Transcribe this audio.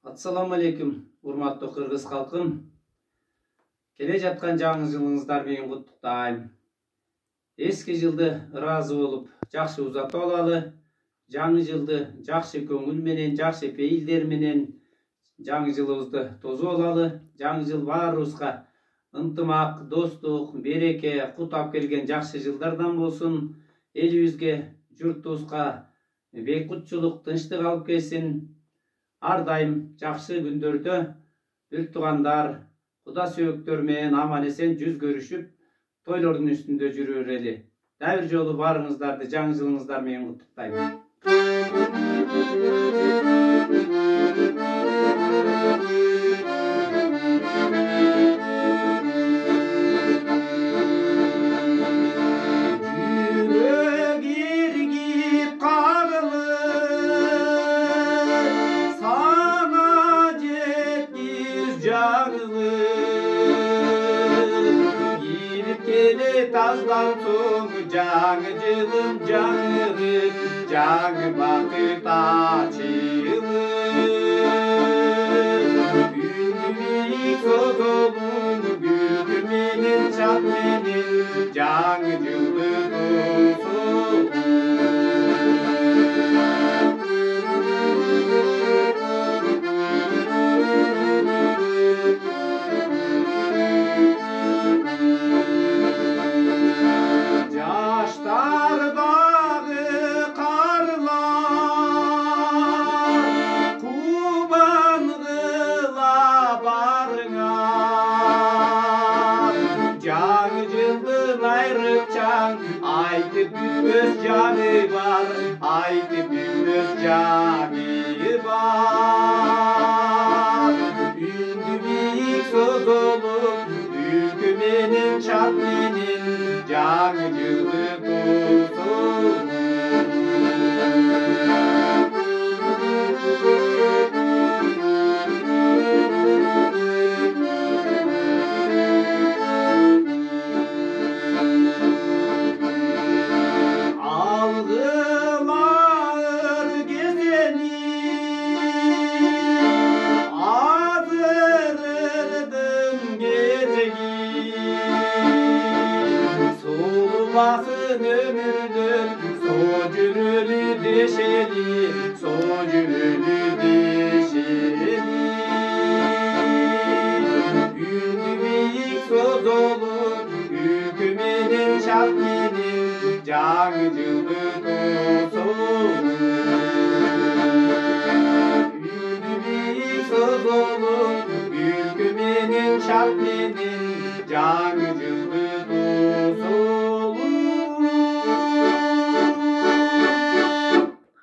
Assalamu alaikum, урматтуу кыргыз халкым. Келе жаткан жаңы жылыңыздар менен куттуктайм. Эски жылды ыраазы болуп, жакшы узатып алалы. Жаңы жылды жакшы көңүл менен, жакшы пейилдер менен жаңы жылыбызды тосуп алалы. Жаңы жыл баарыбызга ынтымак, достук, береке, кут алып келген жакшы жылдардан болсун. Элибизге, журтубузга бейкутчулук, тынчтык алып келсин. Ар дайым жакшы күндөрдө бир туугандар, куда сөөктөр менен аман эсен жүз көрүшүп, тойлордун үстүндө жүрө берели. Дагы бир жолу баарыңыздарды жаңы жылыңыздар менен куттуктайм. Tazdan soğuk, canı cılım canı, canı bakır